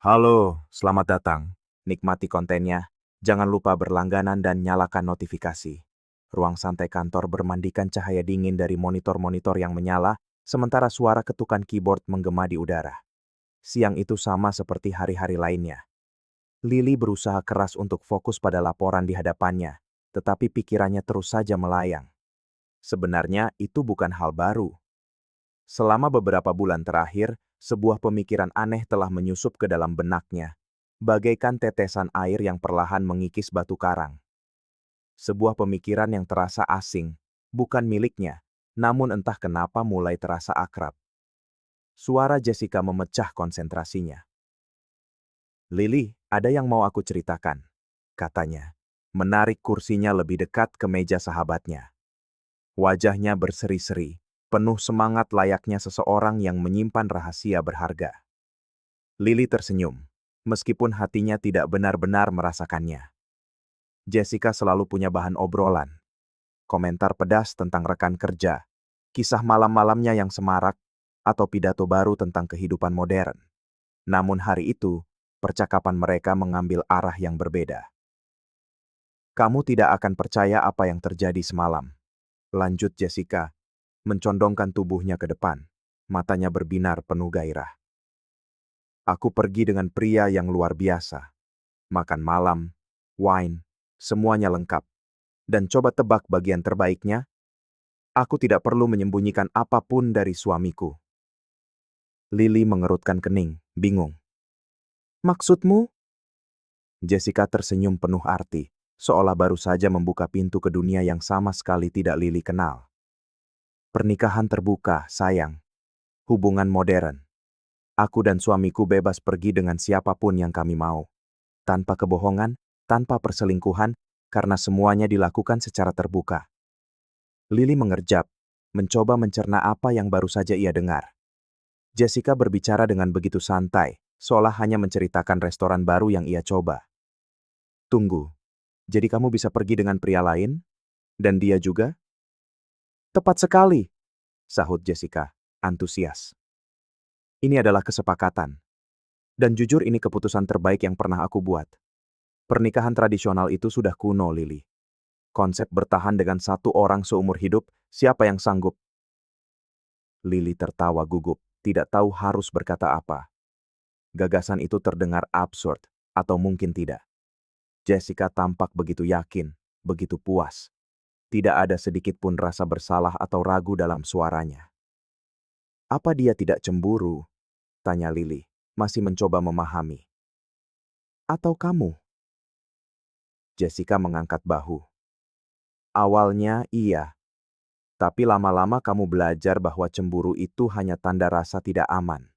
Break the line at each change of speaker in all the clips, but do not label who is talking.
Halo, selamat datang. Nikmati kontennya. Jangan lupa berlangganan dan nyalakan notifikasi. Ruang santai kantor bermandikan cahaya dingin dari monitor-monitor yang menyala, sementara suara ketukan keyboard menggema di udara. Siang itu sama seperti hari-hari lainnya. Lily berusaha keras untuk fokus pada laporan di hadapannya, tetapi pikirannya terus saja melayang. Sebenarnya itu bukan hal baru. Selama beberapa bulan terakhir, sebuah pemikiran aneh telah menyusup ke dalam benaknya, bagaikan tetesan air yang perlahan mengikis batu karang. Sebuah pemikiran yang terasa asing, bukan miliknya, namun entah kenapa mulai terasa akrab. Suara Jessica memecah konsentrasinya. "Lily, ada yang mau aku ceritakan," katanya, menarik kursinya lebih dekat ke meja sahabatnya. Wajahnya berseri-seri, penuh semangat layaknya seseorang yang menyimpan rahasia berharga. Lily tersenyum, meskipun hatinya tidak benar-benar merasakannya. Jessica selalu punya bahan obrolan, komentar pedas tentang rekan kerja, kisah malam-malamnya yang semarak, atau pidato baru tentang kehidupan modern. Namun hari itu, percakapan mereka mengambil arah yang berbeda. "Kamu tidak akan percaya apa yang terjadi semalam," lanjut Jessica, mencondongkan tubuhnya ke depan. Matanya berbinar penuh gairah. "Aku pergi dengan pria yang luar biasa. Makan malam, wine, semuanya lengkap. Dan coba tebak bagian terbaiknya, aku tidak perlu menyembunyikan apapun dari suamiku." Lily mengerutkan kening, bingung. "Maksudmu?" Jessica tersenyum penuh arti, seolah baru saja membuka pintu ke dunia yang sama sekali tidak Lily kenal. "Pernikahan terbuka, sayang. Hubungan modern. Aku dan suamiku bebas pergi dengan siapapun yang kami mau. Tanpa kebohongan, tanpa perselingkuhan, karena semuanya dilakukan secara terbuka." Lily mengerjap, mencoba mencerna apa yang baru saja ia dengar. Jessica berbicara dengan begitu santai, seolah hanya menceritakan restoran baru yang ia coba. "Tunggu, jadi kamu bisa pergi dengan pria lain? Dan dia juga?" "Tepat sekali," sahut Jessica, antusias. "Ini adalah kesepakatan. Dan jujur ini keputusan terbaik yang pernah aku buat. Pernikahan tradisional itu sudah kuno, Lily. Konsep bertahan dengan satu orang seumur hidup, siapa yang sanggup?" Lily tertawa gugup, tidak tahu harus berkata apa. Gagasan itu terdengar absurd, atau mungkin tidak. Jessica tampak begitu yakin, begitu puas. Tidak ada sedikit pun rasa bersalah atau ragu dalam suaranya. "Apa dia tidak cemburu?" tanya Lily, masih mencoba memahami. "Atau kamu?" Jessica mengangkat bahu. "Awalnya iya, tapi lama-lama kamu belajar bahwa cemburu itu hanya tanda rasa tidak aman.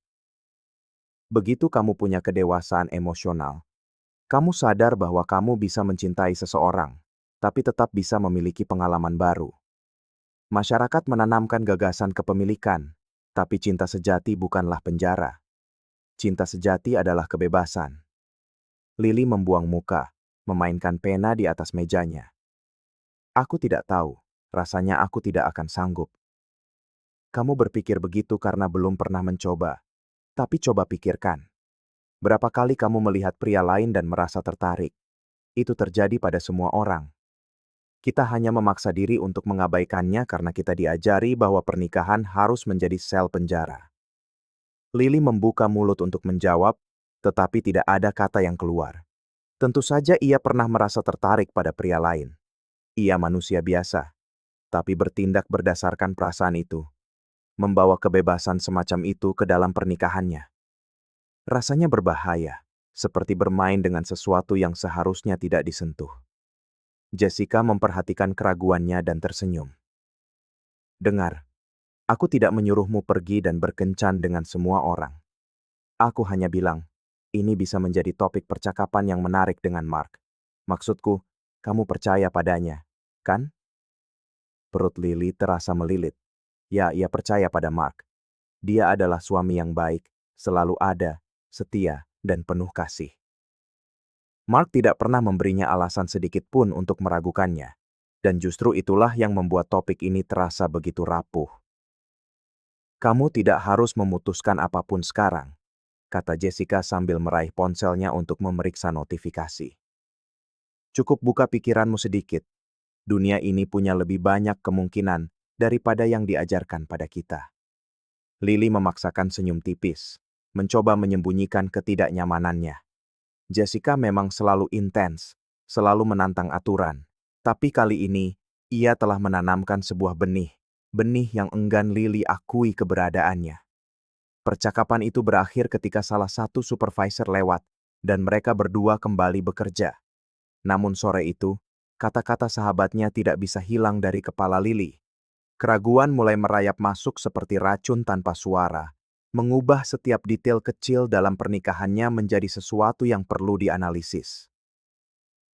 Begitu kamu punya kedewasaan emosional, kamu sadar bahwa kamu bisa mencintai seseorang, tapi tetap bisa memiliki pengalaman baru. Masyarakat menanamkan gagasan kepemilikan, tapi cinta sejati bukanlah penjara. Cinta sejati adalah kebebasan." Lily membuang muka, memainkan pena di atas mejanya. "Aku tidak tahu, rasanya aku tidak akan sanggup." "Kamu berpikir begitu karena belum pernah mencoba, tapi coba pikirkan. Berapa kali kamu melihat pria lain dan merasa tertarik? Itu terjadi pada semua orang. Kita hanya memaksa diri untuk mengabaikannya karena kita diajari bahwa pernikahan harus menjadi sel penjara." Lily membuka mulut untuk menjawab, tetapi tidak ada kata yang keluar. Tentu saja ia pernah merasa tertarik pada pria lain. Ia manusia biasa, tapi bertindak berdasarkan perasaan itu. Membawa kebebasan semacam itu ke dalam pernikahannya. Rasanya berbahaya, seperti bermain dengan sesuatu yang seharusnya tidak disentuh. Jessica memperhatikan keraguannya dan tersenyum. "Dengar, aku tidak menyuruhmu pergi dan berkencan dengan semua orang. Aku hanya bilang, ini bisa menjadi topik percakapan yang menarik dengan Mark. Maksudku, kamu percaya padanya, kan?" Perut Lily terasa melilit. Ya, ia percaya pada Mark. Dia adalah suami yang baik, selalu ada, setia, dan penuh kasih. Mark tidak pernah memberinya alasan sedikit pun untuk meragukannya. Dan justru itulah yang membuat topik ini terasa begitu rapuh. "Kamu tidak harus memutuskan apapun sekarang. kata Jessica sambil meraih ponselnya untuk memeriksa notifikasi. Cukup buka pikiranmu sedikit. Dunia ini punya lebih banyak kemungkinan daripada yang diajarkan pada kita. Lily memaksakan senyum tipis, mencoba menyembunyikan ketidaknyamanannya. Jessica memang selalu intens, selalu menantang aturan. Tapi kali ini, ia telah menanamkan sebuah benih yang enggan Lily akui keberadaannya. Percakapan itu berakhir ketika salah satu supervisor lewat, dan mereka berdua kembali bekerja. Namun sore itu, kata-kata sahabatnya tidak bisa hilang dari kepala Lily. Keraguan mulai merayap masuk seperti racun tanpa suara, mengubah setiap detail kecil dalam pernikahannya menjadi sesuatu yang perlu dianalisis.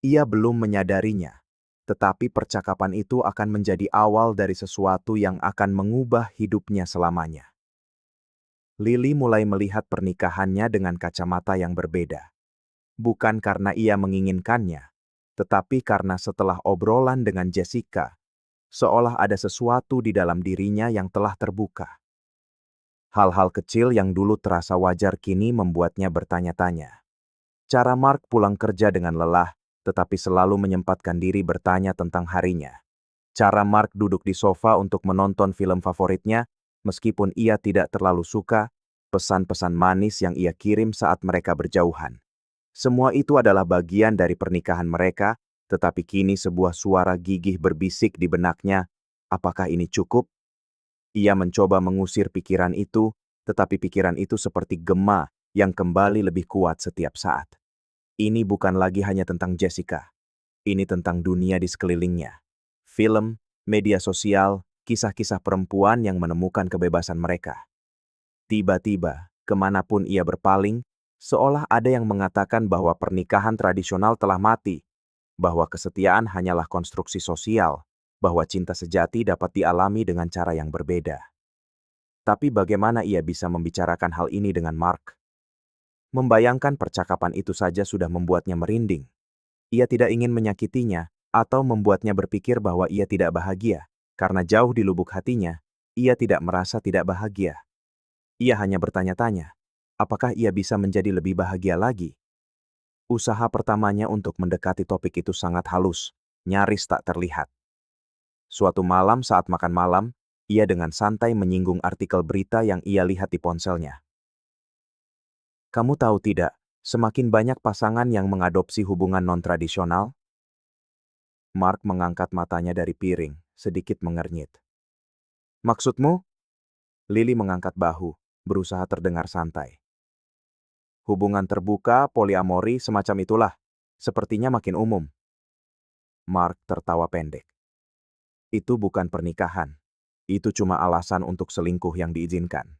Ia belum menyadarinya, tetapi percakapan itu akan menjadi awal dari sesuatu yang akan mengubah hidupnya selamanya. Lily mulai melihat pernikahannya dengan kacamata yang berbeda. Bukan karena ia menginginkannya, tetapi karena setelah obrolan dengan Jessica, seolah ada sesuatu di dalam dirinya yang telah terbuka. Hal-hal kecil yang dulu terasa wajar kini membuatnya bertanya-tanya. Cara Mark pulang kerja dengan lelah, tetapi selalu menyempatkan diri bertanya tentang harinya. Cara Mark duduk di sofa untuk menonton film favoritnya, meskipun ia tidak terlalu suka, pesan-pesan manis yang ia kirim saat mereka berjauhan. Semua itu adalah bagian dari pernikahan mereka, tetapi kini sebuah suara gigih berbisik di benaknya, apakah ini cukup? Ia mencoba mengusir pikiran itu, tetapi pikiran itu seperti gema yang kembali lebih kuat setiap saat. Ini bukan lagi hanya tentang Jessica. Ini tentang dunia di sekelilingnya. Film, media sosial, kisah-kisah perempuan yang menemukan kebebasan mereka. Tiba-tiba, kemanapun ia berpaling, seolah ada yang mengatakan bahwa pernikahan tradisional telah mati, bahwa kesetiaan hanyalah konstruksi sosial, bahwa cinta sejati dapat dialami dengan cara yang berbeda. Tapi bagaimana ia bisa membicarakan hal ini dengan Mark? Membayangkan percakapan itu saja sudah membuatnya merinding. Ia tidak ingin menyakitinya atau membuatnya berpikir bahwa ia tidak bahagia, karena jauh di lubuk hatinya, ia tidak merasa tidak bahagia. Ia hanya bertanya-tanya, apakah ia bisa menjadi lebih bahagia lagi? Usaha pertamanya untuk mendekati topik itu sangat halus, nyaris tak terlihat. Suatu malam saat makan malam, ia dengan santai menyinggung artikel berita yang ia lihat di ponselnya. Kamu tahu tidak, semakin banyak pasangan yang mengadopsi hubungan non-tradisional? Mark mengangkat matanya dari piring, sedikit mengernyit. Maksudmu? Lily mengangkat bahu, berusaha terdengar santai. Hubungan terbuka, poliamori, semacam itulah. Sepertinya makin umum. Mark tertawa pendek. Itu bukan pernikahan. Itu cuma alasan untuk selingkuh yang diizinkan.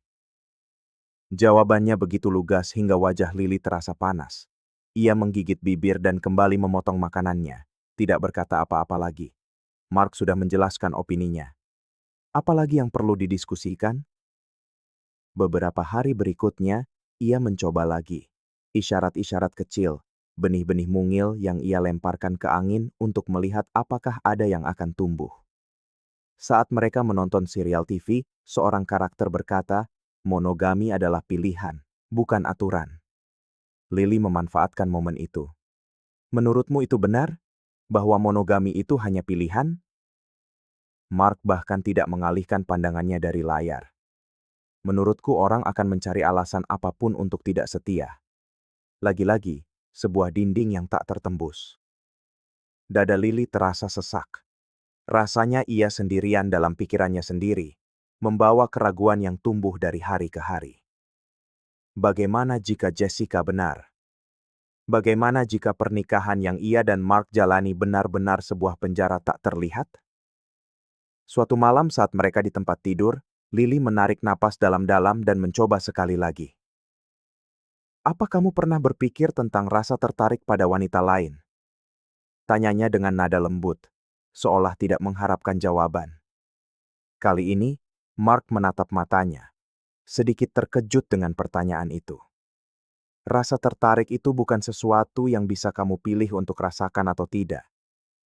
Jawabannya begitu lugas hingga wajah Lily terasa panas. Ia menggigit bibir dan kembali memotong makanannya, tidak berkata apa-apa lagi. Mark sudah menjelaskan opininya. Apalagi yang perlu didiskusikan? Beberapa hari berikutnya, ia mencoba lagi. Isyarat-isyarat kecil, benih-benih mungil yang ia lemparkan ke angin untuk melihat apakah ada yang akan tumbuh. Saat mereka menonton serial TV, seorang karakter berkata, monogami adalah pilihan, bukan aturan. Lily memanfaatkan momen itu. Menurutmu itu benar? Bahwa monogami itu hanya pilihan? Mark bahkan tidak mengalihkan pandangannya dari layar. Menurutku orang akan mencari alasan apapun untuk tidak setia. Lagi-lagi, sebuah dinding yang tak tertembus. Dada Lily terasa sesak. Rasanya ia sendirian dalam pikirannya sendiri, membawa keraguan yang tumbuh dari hari ke hari. Bagaimana jika Jessica benar? Bagaimana jika pernikahan yang ia dan Mark jalani benar-benar sebuah penjara tak terlihat? Suatu malam saat mereka di tempat tidur, Lily menarik napas dalam-dalam dan mencoba sekali lagi. Apa kamu pernah berpikir tentang rasa tertarik pada wanita lain? Tanyanya dengan nada lembut, seolah tidak mengharapkan jawaban. Kali ini, Mark menatap matanya, sedikit terkejut dengan pertanyaan itu. Rasa tertarik itu bukan sesuatu yang bisa kamu pilih untuk rasakan atau tidak.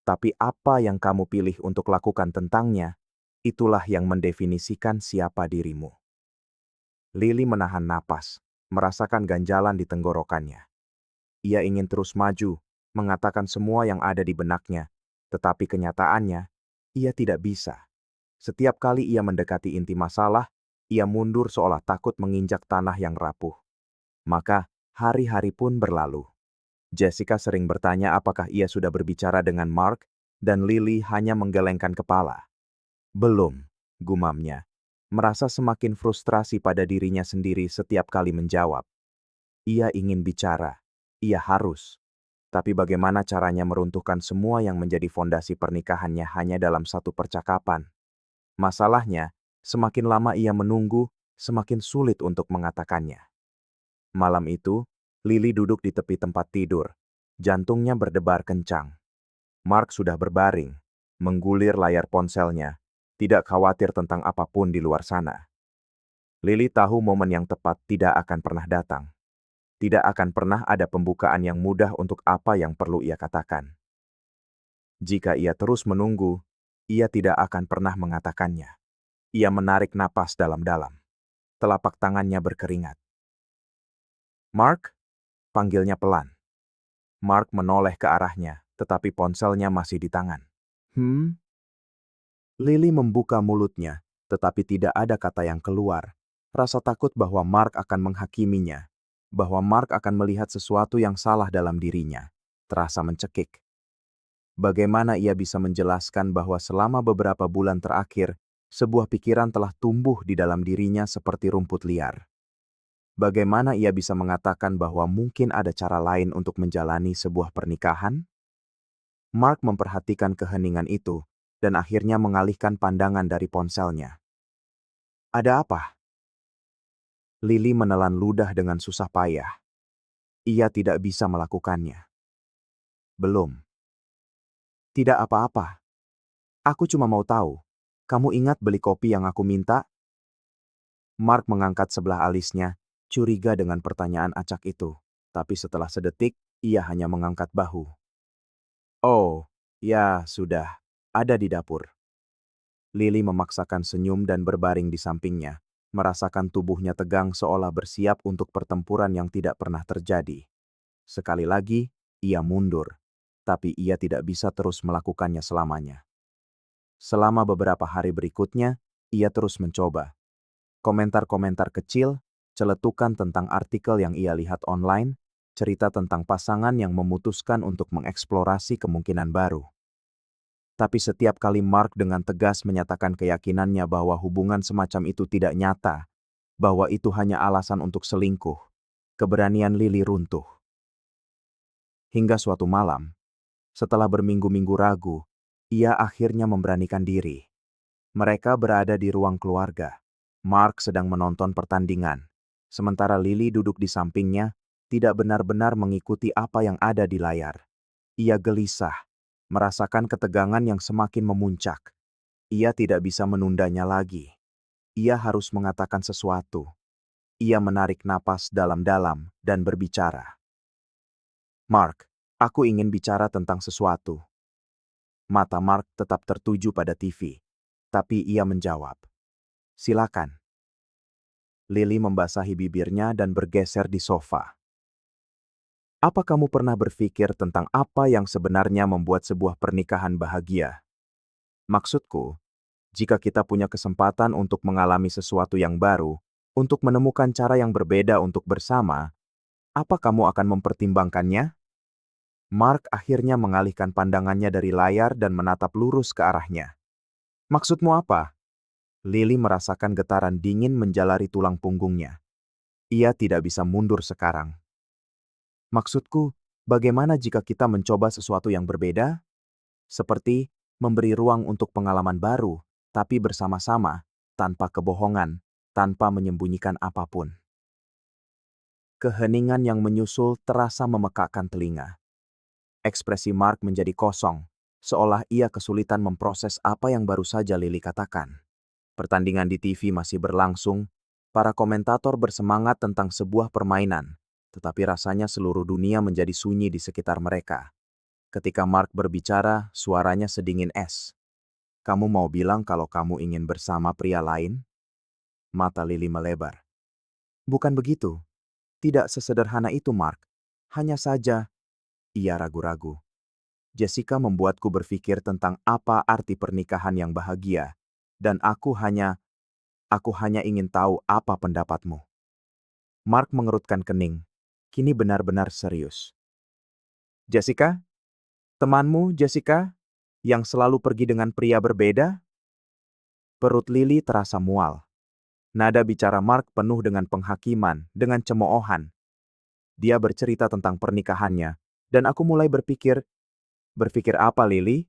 Tapi apa yang kamu pilih untuk lakukan tentangnya, itulah yang mendefinisikan siapa dirimu. Lily menahan napas, merasakan ganjalan di tenggorokannya. Ia ingin terus maju, mengatakan semua yang ada di benaknya, tetapi kenyataannya, ia tidak bisa. Setiap kali ia mendekati inti masalah, ia mundur seolah takut menginjak tanah yang rapuh. Maka, hari-hari pun berlalu. Jessica sering bertanya apakah ia sudah berbicara dengan Mark, dan Lily hanya menggelengkan kepala. Belum, gumamnya. Merasa semakin frustrasi pada dirinya sendiri setiap kali menjawab. Ia ingin bicara. Ia harus. Tapi bagaimana caranya meruntuhkan semua yang menjadi fondasi pernikahannya hanya dalam satu percakapan? Masalahnya, semakin lama ia menunggu, semakin sulit untuk mengatakannya. Malam itu, Lily duduk di tepi tempat tidur. Jantungnya berdebar kencang. Mark sudah berbaring, menggulir layar ponselnya, tidak khawatir tentang apapun di luar sana. Lily tahu momen yang tepat tidak akan pernah datang. Tidak akan pernah ada pembukaan yang mudah untuk apa yang perlu ia katakan. Jika ia terus menunggu, ia tidak akan pernah mengatakannya. Ia menarik napas dalam-dalam. Telapak tangannya berkeringat. Mark, panggilnya pelan. Mark menoleh ke arahnya, tetapi ponselnya masih di tangan. Lily membuka mulutnya, tetapi tidak ada kata yang keluar. Rasa takut bahwa Mark akan menghakiminya, bahwa Mark akan melihat sesuatu yang salah dalam dirinya, terasa mencekik. Bagaimana ia bisa menjelaskan bahwa selama beberapa bulan terakhir, sebuah pikiran telah tumbuh di dalam dirinya seperti rumput liar? Bagaimana ia bisa mengatakan bahwa mungkin ada cara lain untuk menjalani sebuah pernikahan? Mark memperhatikan keheningan itu, dan akhirnya mengalihkan pandangan dari ponselnya. Ada apa? Lily menelan ludah dengan susah payah. Ia tidak bisa melakukannya. Belum. Tidak apa-apa. Aku cuma mau tahu, kamu ingat beli kopi yang aku minta? Mark mengangkat sebelah alisnya, curiga dengan pertanyaan acak itu. Tapi setelah sedetik, ia hanya mengangkat bahu. Oh, ya sudah, ada di dapur. Lily memaksakan senyum dan berbaring di sampingnya, merasakan tubuhnya tegang seolah bersiap untuk pertempuran yang tidak pernah terjadi. Sekali lagi, ia mundur, tapi ia tidak bisa terus melakukannya selamanya. Selama beberapa hari berikutnya, ia terus mencoba. Komentar-komentar kecil, celetukan tentang artikel yang ia lihat online, cerita tentang pasangan yang memutuskan untuk mengeksplorasi kemungkinan baru. Tapi setiap kali Mark dengan tegas menyatakan keyakinannya bahwa hubungan semacam itu tidak nyata, bahwa itu hanya alasan untuk selingkuh, keberanian Lily runtuh. Hingga suatu malam, setelah berminggu-minggu ragu, ia akhirnya memberanikan diri. Mereka berada di ruang keluarga. Mark sedang menonton pertandingan, sementara Lily duduk di sampingnya, tidak benar-benar mengikuti apa yang ada di layar. Ia gelisah, merasakan ketegangan yang semakin memuncak. Ia tidak bisa menundanya lagi. Ia harus mengatakan sesuatu. Ia menarik napas dalam-dalam dan berbicara. Mark, aku ingin bicara tentang sesuatu. Mata Mark tetap tertuju pada TV, tapi ia menjawab. Silakan. Lily membasahi bibirnya dan bergeser di sofa. Apa kamu pernah berpikir tentang apa yang sebenarnya membuat sebuah pernikahan bahagia? Maksudku, jika kita punya kesempatan untuk mengalami sesuatu yang baru, untuk menemukan cara yang berbeda untuk bersama, apa kamu akan mempertimbangkannya? Mark akhirnya mengalihkan pandangannya dari layar dan menatap lurus ke arahnya. Maksudmu apa? Lily merasakan getaran dingin menjalari tulang punggungnya. Ia tidak bisa mundur sekarang. Maksudku, bagaimana jika kita mencoba sesuatu yang berbeda? Seperti memberi ruang untuk pengalaman baru, tapi bersama-sama, tanpa kebohongan, tanpa menyembunyikan apapun. Keheningan yang menyusul terasa memekakkan telinga. Ekspresi Mark menjadi kosong, seolah ia kesulitan memproses apa yang baru saja Lily katakan. Pertandingan di TV masih berlangsung, para komentator bersemangat tentang sebuah permainan, tetapi rasanya seluruh dunia menjadi sunyi di sekitar mereka. Ketika Mark berbicara, suaranya sedingin es. Kamu mau bilang kalau kamu ingin bersama pria lain? Mata Lily melebar. Bukan begitu. Tidak sesederhana itu, Mark. Hanya saja, ia ragu-ragu. Jessica membuatku berpikir tentang apa arti pernikahan yang bahagia, dan aku hanya ingin tahu apa pendapatmu. Mark mengerutkan kening. Kini benar-benar serius. Jessica? Temanmu, Jessica? Yang selalu pergi dengan pria berbeda? Perut Lily terasa mual. Nada bicara Mark penuh dengan penghakiman, dengan cemoohan. Dia bercerita tentang pernikahannya, dan aku mulai berpikir apa, Lily?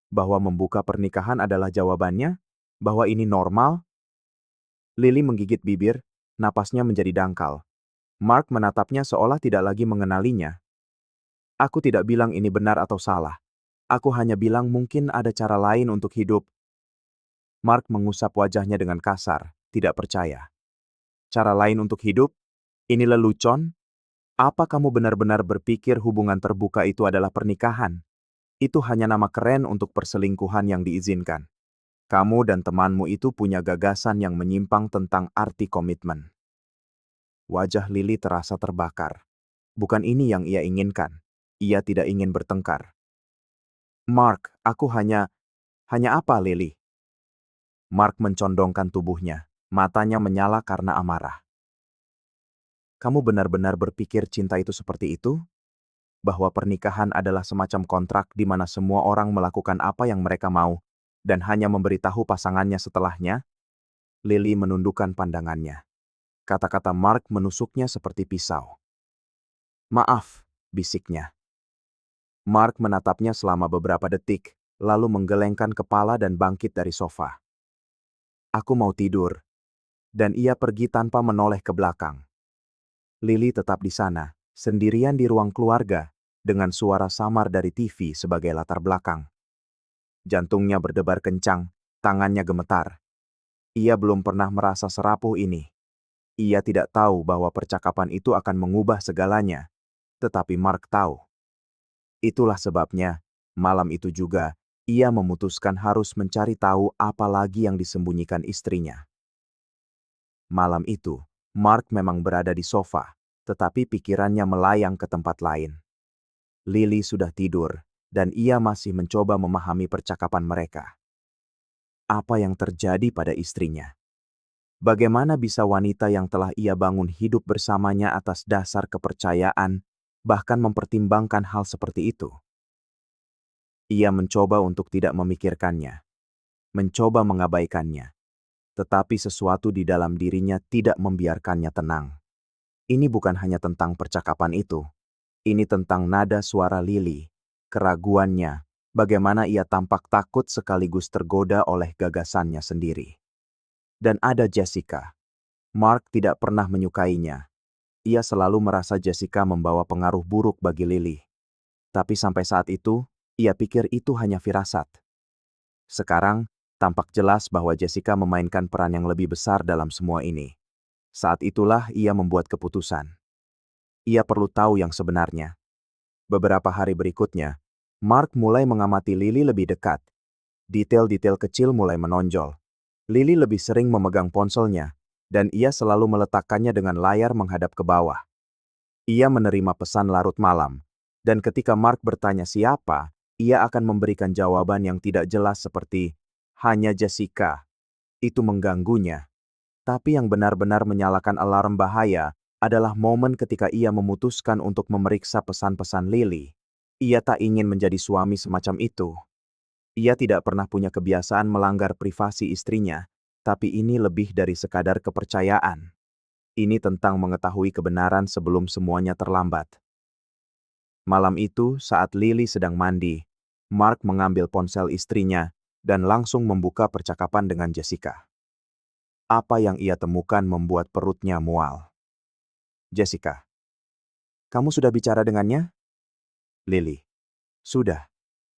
Bahwa membuka pernikahan adalah jawabannya? Bahwa ini normal? Lily menggigit bibir, napasnya menjadi dangkal. Mark menatapnya seolah tidak lagi mengenalinya. Aku tidak bilang ini benar atau salah. Aku hanya bilang mungkin ada cara lain untuk hidup. Mark mengusap wajahnya dengan kasar, tidak percaya. Cara lain untuk hidup? Ini lelucon? Apa kamu benar-benar berpikir hubungan terbuka itu adalah pernikahan? Itu hanya nama keren untuk perselingkuhan yang diizinkan. Kamu dan temanmu itu punya gagasan yang menyimpang tentang arti komitmen. Wajah Lily terasa terbakar. Bukan ini yang ia inginkan. Ia tidak ingin bertengkar. Mark, aku hanya apa, Lily? Mark mencondongkan tubuhnya. Matanya menyala karena amarah. Kamu benar-benar berpikir cinta itu seperti itu? Bahwa pernikahan adalah semacam kontrak di mana semua orang melakukan apa yang mereka mau, dan hanya memberitahu pasangannya setelahnya? Lily menundukkan pandangannya. Kata-kata Mark menusuknya seperti pisau. Maaf, bisiknya. Mark menatapnya selama beberapa detik, lalu menggelengkan kepala dan bangkit dari sofa. Aku mau tidur. Dan ia pergi tanpa menoleh ke belakang. Lily tetap di sana, sendirian di ruang keluarga, dengan suara samar dari TV sebagai latar belakang. Jantungnya berdebar kencang, tangannya gemetar. Ia belum pernah merasa serapuh ini. Ia tidak tahu bahwa percakapan itu akan mengubah segalanya, tetapi Mark tahu. Itulah sebabnya, malam itu juga, ia memutuskan harus mencari tahu apa lagi yang disembunyikan istrinya. Malam itu, Mark memang berada di sofa, tetapi pikirannya melayang ke tempat lain. Lily sudah tidur, dan ia masih mencoba memahami percakapan mereka. Apa yang terjadi pada istrinya? Bagaimana bisa wanita yang telah ia bangun hidup bersamanya atas dasar kepercayaan, bahkan mempertimbangkan hal seperti itu? Ia mencoba untuk tidak memikirkannya, mencoba mengabaikannya, tetapi sesuatu di dalam dirinya tidak membiarkannya tenang. Ini bukan hanya tentang percakapan itu. Ini tentang nada suara Lily, keraguannya, bagaimana ia tampak takut sekaligus tergoda oleh gagasannya sendiri. Dan ada Jessica. Mark tidak pernah menyukainya. Ia selalu merasa Jessica membawa pengaruh buruk bagi Lily. Tapi sampai saat itu, ia pikir itu hanya firasat. Sekarang, tampak jelas bahwa Jessica memainkan peran yang lebih besar dalam semua ini. Saat itulah ia membuat keputusan. Ia perlu tahu yang sebenarnya. Beberapa hari berikutnya, Mark mulai mengamati Lily lebih dekat. Detail-detail kecil mulai menonjol. Lily lebih sering memegang ponselnya, dan ia selalu meletakkannya dengan layar menghadap ke bawah. Ia menerima pesan larut malam, dan ketika Mark bertanya siapa, ia akan memberikan jawaban yang tidak jelas seperti, hanya Jessica. Itu mengganggunya. Tapi yang benar-benar menyalakan alarm bahaya adalah momen ketika ia memutuskan untuk memeriksa pesan-pesan Lily. Ia tak ingin menjadi suami semacam itu. Ia tidak pernah punya kebiasaan melanggar privasi istrinya, tapi ini lebih dari sekadar kepercayaan. Ini tentang mengetahui kebenaran sebelum semuanya terlambat. Malam itu, saat Lily sedang mandi, Mark mengambil ponsel istrinya dan langsung membuka percakapan dengan Jessica. Apa yang ia temukan membuat perutnya mual. Jessica, kamu sudah bicara dengannya? Lily, sudah,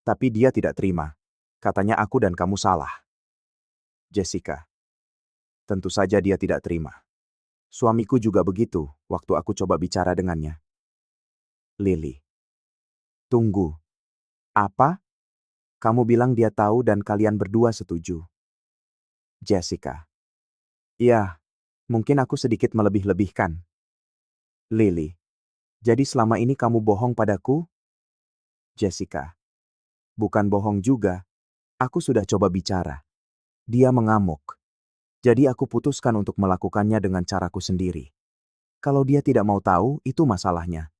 tapi dia tidak terima. Katanya aku dan kamu salah. Jessica, tentu saja dia tidak terima. Suamiku juga begitu waktu aku coba bicara dengannya. Lily, tunggu. Apa? Kamu bilang dia tahu dan kalian berdua setuju. Jessica, ya, mungkin aku sedikit melebih-lebihkan. Lily, jadi selama ini kamu bohong padaku? Jessica, bukan bohong juga. Aku sudah coba bicara. Dia mengamuk. Jadi aku putuskan untuk melakukannya dengan caraku sendiri. Kalau dia tidak mau tahu, itu masalahnya.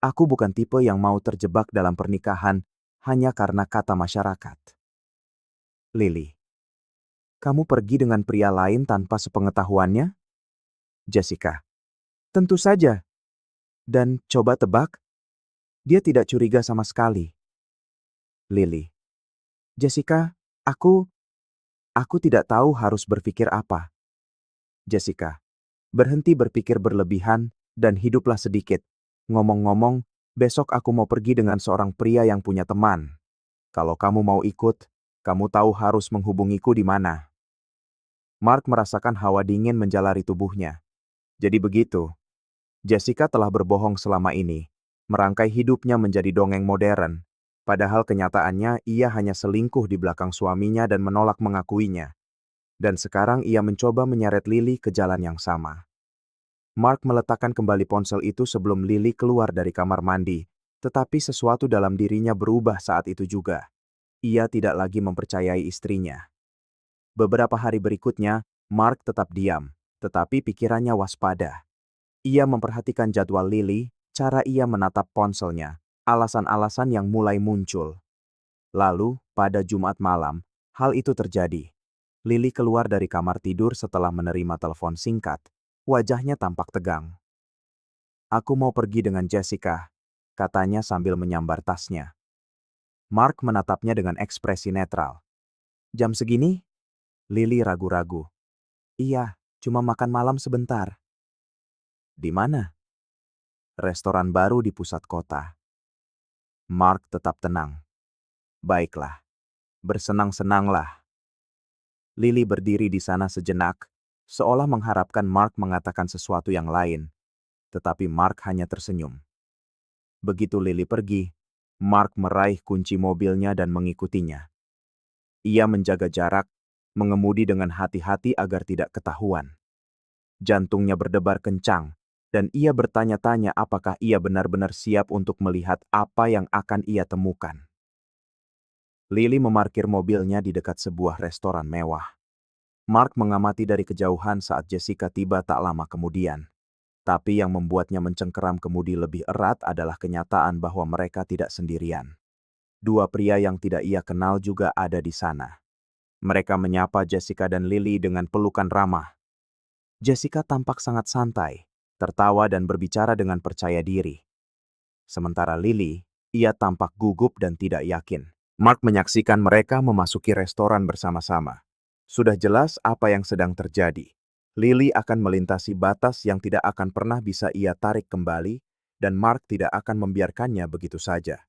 Aku bukan tipe yang mau terjebak dalam pernikahan hanya karena kata masyarakat. Lily, kamu pergi dengan pria lain tanpa sepengetahuannya? Jessica, tentu saja. Dan coba tebak, dia tidak curiga sama sekali. Lily, Jessica, aku tidak tahu harus berpikir apa. Jessica, berhenti berpikir berlebihan dan hiduplah sedikit. Ngomong-ngomong, besok aku mau pergi dengan seorang pria yang punya teman. Kalau kamu mau ikut, kamu tahu harus menghubungiku di mana. Mark merasakan hawa dingin menjalari tubuhnya. Jadi begitu, Jessica telah berbohong selama ini, merangkai hidupnya menjadi dongeng modern. Padahal kenyataannya ia hanya selingkuh di belakang suaminya dan menolak mengakuinya. Dan sekarang ia mencoba menyeret Lily ke jalan yang sama. Mark meletakkan kembali ponsel itu sebelum Lily keluar dari kamar mandi, tetapi sesuatu dalam dirinya berubah saat itu juga. Ia tidak lagi mempercayai istrinya. Beberapa hari berikutnya, Mark tetap diam, tetapi pikirannya waspada. Ia memperhatikan jadwal Lily, cara ia menatap ponselnya, alasan-alasan yang mulai muncul. Lalu, pada Jumat malam, hal itu terjadi. Lily keluar dari kamar tidur setelah menerima telepon singkat. Wajahnya tampak tegang. Aku mau pergi dengan Jessica, katanya sambil menyambar tasnya. Mark menatapnya dengan ekspresi netral. Jam segini? Lily ragu-ragu. Iya, cuma makan malam sebentar. Di mana? Restoran baru di pusat kota. Mark tetap tenang. Baiklah, bersenang-senanglah. Lily berdiri di sana sejenak, seolah mengharapkan Mark mengatakan sesuatu yang lain. Tetapi Mark hanya tersenyum. Begitu Lily pergi, Mark meraih kunci mobilnya dan mengikutinya. Ia menjaga jarak, mengemudi dengan hati-hati agar tidak ketahuan. Jantungnya berdebar kencang, dan ia bertanya-tanya apakah ia benar-benar siap untuk melihat apa yang akan ia temukan. Lily memarkir mobilnya di dekat sebuah restoran mewah. Mark mengamati dari kejauhan saat Jessica tiba tak lama kemudian. Tapi yang membuatnya mencengkeram kemudi lebih erat adalah kenyataan bahwa mereka tidak sendirian. Dua pria yang tidak ia kenal juga ada di sana. Mereka menyapa Jessica dan Lily dengan pelukan ramah. Jessica tampak sangat santai, tertawa dan berbicara dengan percaya diri. Sementara Lily, ia tampak gugup dan tidak yakin. Mark menyaksikan mereka memasuki restoran bersama-sama. Sudah jelas apa yang sedang terjadi. Lily akan melintasi batas yang tidak akan pernah bisa ia tarik kembali, dan Mark tidak akan membiarkannya begitu saja.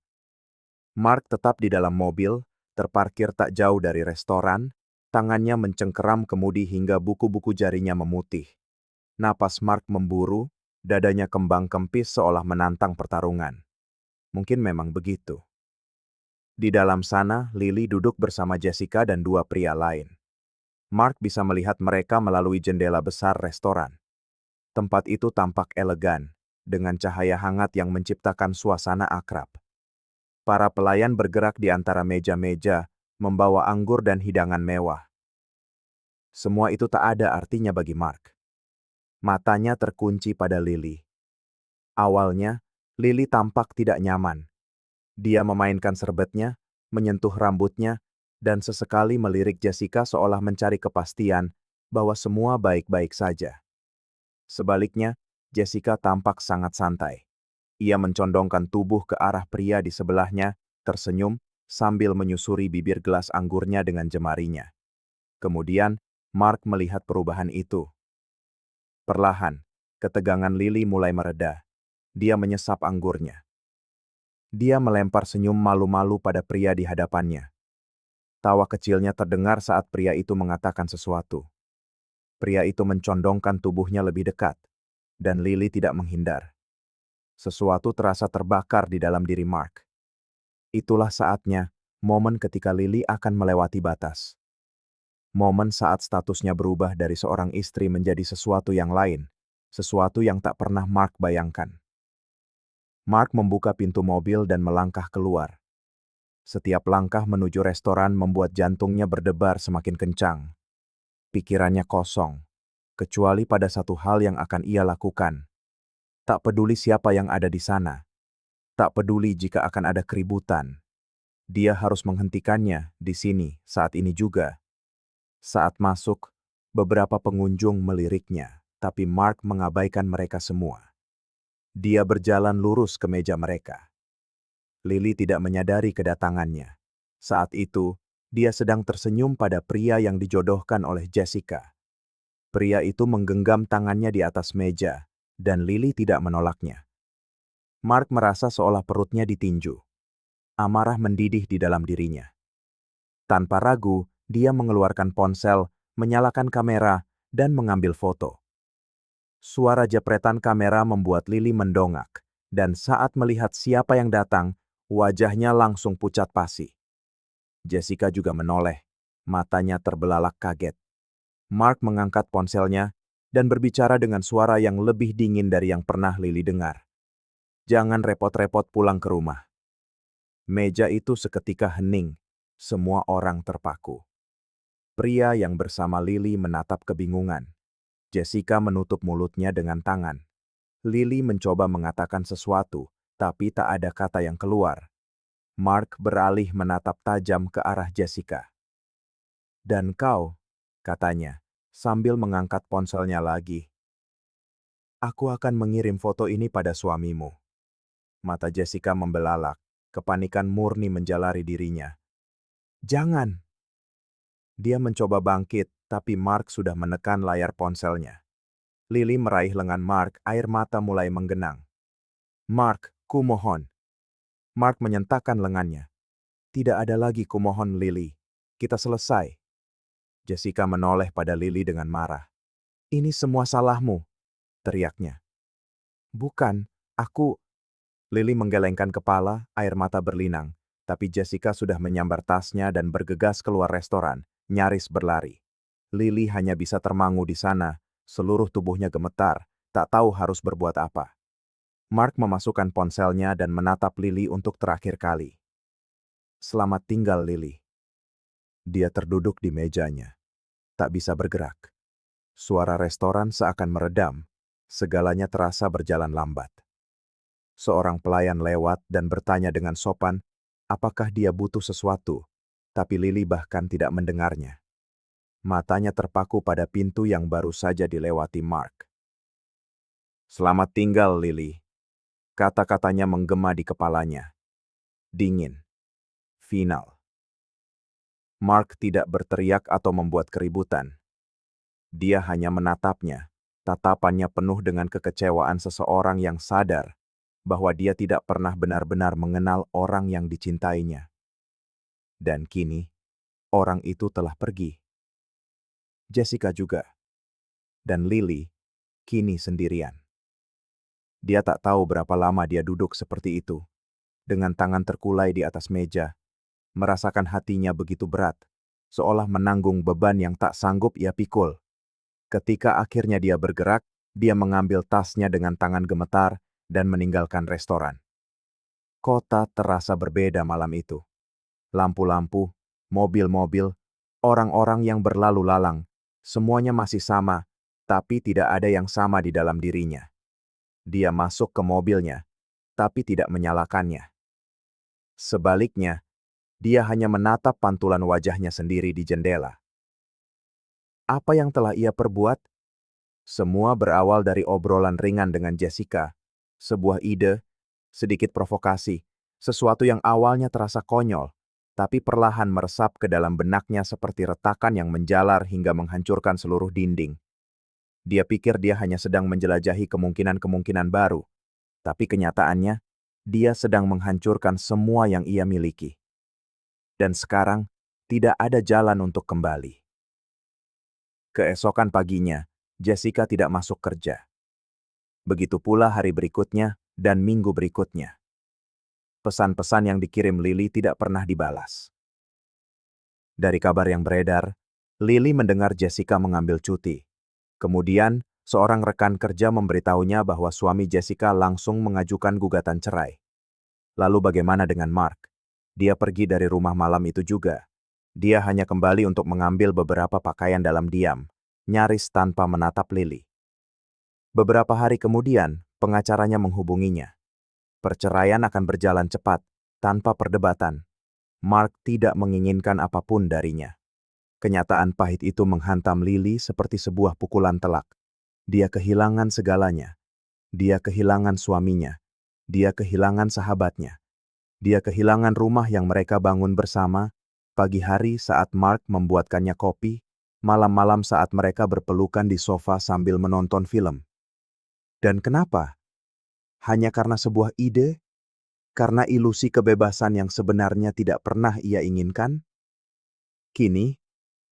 Mark tetap di dalam mobil, terparkir tak jauh dari restoran, tangannya mencengkeram kemudi hingga buku-buku jarinya memutih. Napas Mark memburu, dadanya kembang kempis seolah menantang pertarungan. Mungkin memang begitu. Di dalam sana, Lily duduk bersama Jessica dan dua pria lain. Mark bisa melihat mereka melalui jendela besar restoran. Tempat itu tampak elegan, dengan cahaya hangat yang menciptakan suasana akrab. Para pelayan bergerak di antara meja-meja, membawa anggur dan hidangan mewah. Semua itu tak ada artinya bagi Mark. Matanya terkunci pada Lily. Awalnya, Lily tampak tidak nyaman. Dia memainkan serbetnya, menyentuh rambutnya, dan sesekali melirik Jessica seolah mencari kepastian bahwa semua baik-baik saja. Sebaliknya, Jessica tampak sangat santai. Ia mencondongkan tubuh ke arah pria di sebelahnya, tersenyum, sambil menyusuri bibir gelas anggurnya dengan jemarinya. Kemudian, Mark melihat perubahan itu. Perlahan, ketegangan Lily mulai mereda. Dia menyesap anggurnya. Dia melempar senyum malu-malu pada pria di hadapannya. Tawa kecilnya terdengar saat pria itu mengatakan sesuatu. Pria itu mencondongkan tubuhnya lebih dekat, dan Lily tidak menghindar. Sesuatu terasa terbakar di dalam diri Mark. Itulah saatnya, momen ketika Lily akan melewati batas. Momen saat statusnya berubah dari seorang istri menjadi sesuatu yang lain. sesuatu yang tak pernah Mark bayangkan. Mark membuka pintu mobil dan melangkah keluar. Setiap langkah menuju restoran membuat jantungnya berdebar semakin kencang. Pikirannya kosong, kecuali pada satu hal yang akan ia lakukan. Tak peduli siapa yang ada di sana. Tak peduli jika akan ada keributan. Dia harus menghentikannya di sini saat ini juga. Saat masuk, beberapa pengunjung meliriknya, tapi Mark mengabaikan mereka semua. Dia berjalan lurus ke meja mereka. Lily tidak menyadari kedatangannya. Saat itu, dia sedang tersenyum pada pria yang dijodohkan oleh Jessica. Pria itu menggenggam tangannya di atas meja, dan Lily tidak menolaknya. Mark merasa seolah perutnya ditinju. Amarah mendidih di dalam dirinya. Tanpa ragu, dia mengeluarkan ponsel, menyalakan kamera, dan mengambil foto. Suara jepretan kamera membuat Lily mendongak, dan saat melihat siapa yang datang, wajahnya langsung pucat pasi. Jessica juga menoleh, matanya terbelalak kaget. Mark mengangkat ponselnya dan berbicara dengan suara yang lebih dingin dari yang pernah Lily dengar. Jangan repot-repot pulang ke rumah. Meja itu seketika hening, semua orang terpaku. Pria yang bersama Lily menatap kebingungan. Jessica menutup mulutnya dengan tangan. Lily mencoba mengatakan sesuatu, tapi tak ada kata yang keluar. Mark beralih menatap tajam ke arah Jessica. "Dan kau," katanya, sambil mengangkat ponselnya lagi. "Aku akan mengirim foto ini pada suamimu." Mata Jessica membelalak, kepanikan murni menjalari dirinya. "Jangan!" Dia mencoba bangkit, tapi Mark sudah menekan layar ponselnya. Lily meraih lengan Mark, air mata mulai menggenang. "Mark, kumohon." Mark menyentakkan lengannya. "Tidak ada lagi kumohon, Lily. Kita selesai." Jessica menoleh pada Lily dengan marah. "Ini semua salahmu," teriaknya. "Bukan, aku..." Lily menggelengkan kepala, air mata berlinang. Tapi Jessica sudah menyambar tasnya dan bergegas keluar restoran, nyaris berlari. Lily hanya bisa termangu di sana, seluruh tubuhnya gemetar, tak tahu harus berbuat apa. Mark memasukkan ponselnya dan menatap Lily untuk terakhir kali. "Selamat tinggal, Lily." Dia terduduk di mejanya, tak bisa bergerak. Suara restoran seakan meredam, segalanya terasa berjalan lambat. Seorang pelayan lewat dan bertanya dengan sopan, apakah dia butuh sesuatu, tapi Lily bahkan tidak mendengarnya. Matanya terpaku pada pintu yang baru saja dilewati Mark. "Selamat tinggal, Lily." Kata-katanya menggema di kepalanya. Dingin. Final. Mark tidak berteriak atau membuat keributan. Dia hanya menatapnya, tatapannya penuh dengan kekecewaan seseorang yang sadar bahwa dia tidak pernah benar-benar mengenal orang yang dicintainya. Dan kini, orang itu telah pergi. Jessica juga. Dan Lily, kini sendirian. Dia tak tahu berapa lama dia duduk seperti itu, dengan tangan terkulai di atas meja, merasakan hatinya begitu berat, seolah menanggung beban yang tak sanggup ia pikul. Ketika akhirnya dia bergerak, dia mengambil tasnya dengan tangan gemetar dan meninggalkan restoran. Kota terasa berbeda malam itu. Lampu-lampu, mobil-mobil, orang-orang yang berlalu lalang, semuanya masih sama, tapi tidak ada yang sama di dalam dirinya. Dia masuk ke mobilnya, tapi tidak menyalakannya. Sebaliknya, dia hanya menatap pantulan wajahnya sendiri di jendela. Apa yang telah ia perbuat? Semua berawal dari obrolan ringan dengan Jessica, sebuah ide, sedikit provokasi, sesuatu yang awalnya terasa konyol, tapi perlahan meresap ke dalam benaknya seperti retakan yang menjalar hingga menghancurkan seluruh dinding. Dia pikir dia hanya sedang menjelajahi kemungkinan-kemungkinan baru, tapi kenyataannya, dia sedang menghancurkan semua yang ia miliki. Dan sekarang, tidak ada jalan untuk kembali. Keesokan paginya, Jessica tidak masuk kerja. Begitu pula hari berikutnya dan minggu berikutnya. Pesan-pesan yang dikirim Lily tidak pernah dibalas. Dari kabar yang beredar, Lily mendengar Jessica mengambil cuti. Kemudian, Seorang rekan kerja memberitahunya bahwa suami Jessica langsung mengajukan gugatan cerai. Lalu bagaimana dengan Mark? Dia pergi dari rumah malam itu juga. Dia hanya kembali untuk mengambil beberapa pakaian dalam diam, nyaris tanpa menatap Lily. Beberapa hari kemudian, pengacaranya menghubunginya. Perceraian akan berjalan cepat, tanpa perdebatan. Mark tidak menginginkan apapun darinya. Kenyataan pahit itu menghantam Lily seperti sebuah pukulan telak. Dia kehilangan segalanya. Dia kehilangan suaminya. Dia kehilangan sahabatnya. Dia kehilangan rumah yang mereka bangun bersama, pagi hari saat Mark membuatkannya kopi, malam-malam saat mereka berpelukan di sofa sambil menonton film. Dan kenapa? Hanya karena sebuah ide? Karena ilusi kebebasan yang sebenarnya tidak pernah ia inginkan? Kini,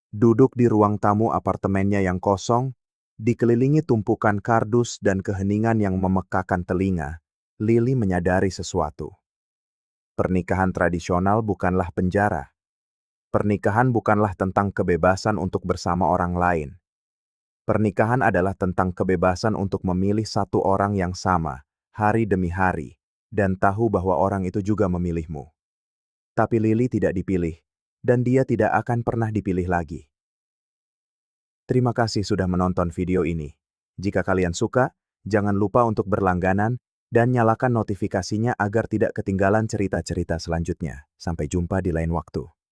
duduk di ruang tamu apartemennya yang kosong, dikelilingi tumpukan kardus dan keheningan yang memekakan telinga, Lily menyadari sesuatu. Pernikahan tradisional bukanlah penjara. Pernikahan bukanlah tentang kebebasan untuk bersama orang lain. Pernikahan adalah tentang kebebasan untuk memilih satu orang yang sama, hari demi hari, dan tahu bahwa orang itu juga memilihmu. Tapi Lily tidak dipilih, dan dia tidak akan pernah dipilih lagi. Terima kasih sudah menonton video ini. Jika kalian suka, jangan lupa untuk berlangganan dan nyalakan notifikasinya agar tidak ketinggalan cerita-cerita selanjutnya. Sampai jumpa di lain waktu.